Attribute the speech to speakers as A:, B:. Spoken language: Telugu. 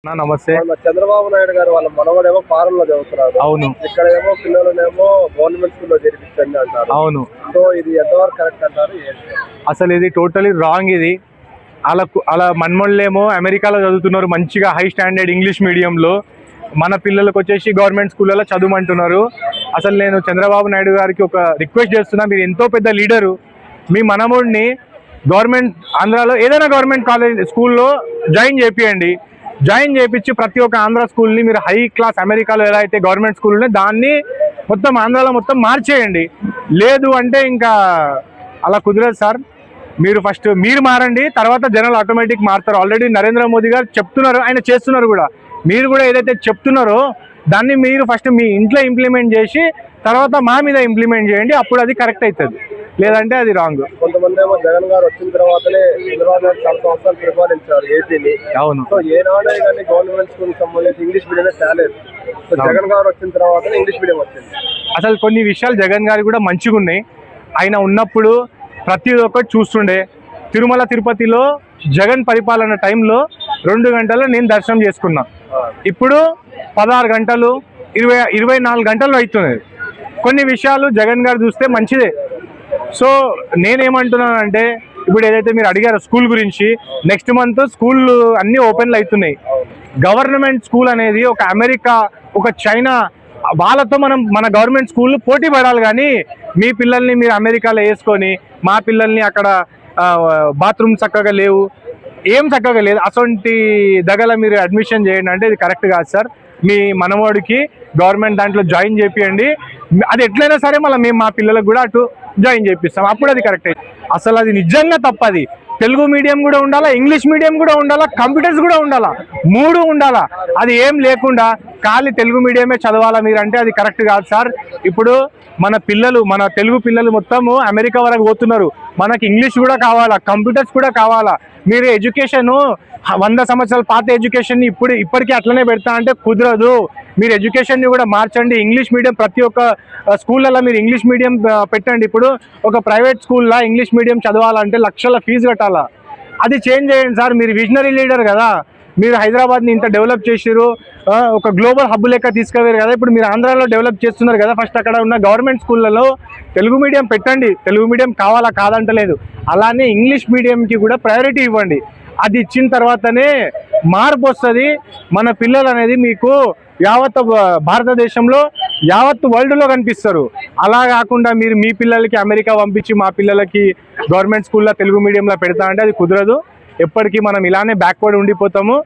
A: నమస్తే.
B: చంద్రబాబు నాయుడు గారు వాళ్ళ మనవడేమో ఫారెన్ లో చదువుతున్నారు.
A: అవును.
B: ఇక్కడేమో పిల్లలనేమో గవర్నమెంట్ స్కూల్లో చేర్పించండి అంటారు.
A: అవును.
B: సో ఇది ఎంతవరకు కరెక్ట్ అంటారు?
A: అసలు ఇది టోటలీ రాంగ్. ఇది అలా మన్మోళ్ళేమో అమెరికాలో చదువుతున్నారు మంచిగా హై స్టాండర్డ్ ఇంగ్లీష్ మీడియంలో. మన పిల్లలకు వచ్చేసి గవర్నమెంట్ స్కూళ్ళలో చదువుమంటున్నారు. అసలు నేను చంద్రబాబు నాయుడు గారికి ఒక రిక్వెస్ట్ చేస్తున్నా, మీరు ఎంతో పెద్ద లీడరు, మీ మనమోడిని గవర్నమెంట్ ఆంధ్రాలో ఏదైనా గవర్నమెంట్ కాలేజ్ స్కూల్లో జాయిన్ చేయించి ప్రతి ఒక్క ఆంధ్ర స్కూల్ని మీరు హై క్లాస్ అమెరికాలో ఎలా అయితే గవర్నమెంట్ స్కూల్ ఉన్నాయి దాన్ని మొత్తం ఆంధ్రాలో మొత్తం మార్చేయండి. లేదు అంటే ఇంకా అలా కుదరదు సార్. మీరు ఫస్ట్ మీరు మారండి, తర్వాత జనాలు ఆటోమేటిక్ మారుతారు. ఆల్రెడీ నరేంద్ర మోదీ గారు చెప్తున్నారు, ఆయన చేస్తున్నారు కూడా. మీరు కూడా ఏదైతే చెప్తున్నారో దాన్ని మీరు ఫస్ట్ మీ ఇంట్లో ఇంప్లిమెంట్ చేసి తర్వాత మా మీద ఇంప్లిమెంట్ చేయండి, అప్పుడు అది కరెక్ట్ అవుతుంది. లేదంటే అది రాంగ్.
B: కొంతమంది ఏమో జగన్ గారు వచ్చిన తర్వాతనే చంద్రబాబు నాయుడు చాలా సంవత్సరాలు పరిపాలించారు ఏపీని.
A: అవును.
B: సో ఏనాడే కానీ గవర్నమెంట్ స్కూల్ సంబంధించి ఇంగ్లీష్ మీడియమే తేలేదు. సో జగన్ గారు వచ్చిన తర్వాతనే ఇంగ్లీష్ మీడియం వచ్చింది.
A: అసలు కొన్ని విషయాలు జగన్ గారు కూడా మంచిగా ఉన్నాయి. ఆయన ఉన్నప్పుడు ప్రతి ఒక్కటి చూస్తుండే. తిరుమల తిరుపతిలో జగన్ పరిపాలన టైంలో 2 గంటలు నేను దర్శనం చేసుకున్నా. ఇప్పుడు 16 గంటలు 24 గంటలు అవుతున్నది. కొన్ని విషయాలు జగన్ గారు చూస్తే మంచిదే. సో నేనేమంటున్నానంటే, ఇప్పుడు ఏదైతే మీరు అడిగారో స్కూల్ గురించి, నెక్స్ట్ మంత్ స్కూల్ అన్నీ ఓపెన్లు అవుతున్నాయి. గవర్నమెంట్ స్కూల్ అనేది ఒక అమెరికా, ఒక చైనా వాళ్ళతో మన గవర్నమెంట్ స్కూల్ పోటీ పడాలి. కానీ మీ పిల్లల్ని మీరు అమెరికాలో వేసుకొని మా పిల్లల్ని అక్కడ బాత్రూమ్ చక్కగా లేవు, ఏం చక్కగా లేదు, అసొంటి దగ్గర మీరు అడ్మిషన్ చేయండి అంటే ఇది కరెక్ట్ కాదు సార్. మీ మనవాడికి గవర్నమెంట్ దాంట్లో జాయిన్ చేపియండి. అది ఎట్లయినా సరే మళ్ళీ మేము మా పిల్లలకు కూడా అటు జాయిన్ చేపిస్తాం, అప్పుడు అది కరెక్ట్. అసలు అది నిజంగా తప్పది. తెలుగు మీడియం కూడా ఉండాలా, ఇంగ్లీష్ మీడియం కూడా ఉండాలా, కంప్యూటర్స్ కూడా ఉండాలా, 3 ఉండాలా. అది ఏం లేకుండా ఖాళీ తెలుగు మీడియమే చదవాలా మీరు అంటే అది కరెక్ట్ కాదు సార్. ఇప్పుడు మన తెలుగు పిల్లలు మొత్తము అమెరికా వరకు పోతున్నారు. మనకి ఇంగ్లీష్ కూడా కావాలా, కంప్యూటర్స్ కూడా కావాలా. మీరు ఎడ్యుకేషన్ 100 సంవత్సరాల పాత ఎడ్యుకేషన్ ఇప్పటికీ అట్లనే పెడతా అంటే కుదరదు. మీరు ఎడ్యుకేషన్ని కూడా మార్చండి. ఇంగ్లీష్ మీడియం ప్రతి ఒక్క స్కూళ్ళల్లో మీరు ఇంగ్లీష్ మీడియం పెట్టండి. ఇప్పుడు ఒక ప్రైవేట్ స్కూల్లో ఇంగ్లీష్ మీడియం చదవాలంటే లక్షల ఫీజు కట్టాలా. అది చేంజ్ చేయండి సార్. మీరు విజనరీ లీడర్ కదా, మీరు హైదరాబాద్ని ఇంత డెవలప్ చేసిరు, ఒక గ్లోబల్ హబ్ లెక్క తీసుకుపోయారు కదా. ఇప్పుడు మీరు ఆంధ్రాలో డెవలప్ చేస్తున్నారు కదా, ఫస్ట్ అక్కడ ఉన్న గవర్నమెంట్ స్కూళ్ళలో తెలుగు మీడియం పెట్టండి. తెలుగు మీడియం కావాలా కాదంటలేదు. అలానే ఇంగ్లీష్ మీడియంకి కూడా ప్రయారిటీ ఇవ్వండి. అది ఇచ్చిన తర్వాతనే మార్పు వస్తుంది. మన పిల్లలు అనేది మీకు యావత్ భారతదేశంలో యావత్ వరల్డ్లో కనిపిస్తారు. అలా కాకుండా మీరు మీ పిల్లలకి అమెరికా పంపించి మా పిల్లలకి గవర్నమెంట్ స్కూల్లో తెలుగు మీడియంలో పెడతా అంటే అది కుదరదు. ఎప్పటికీ మనం ఇలానే బ్యాక్వర్డ్ ఉండిపోతాము.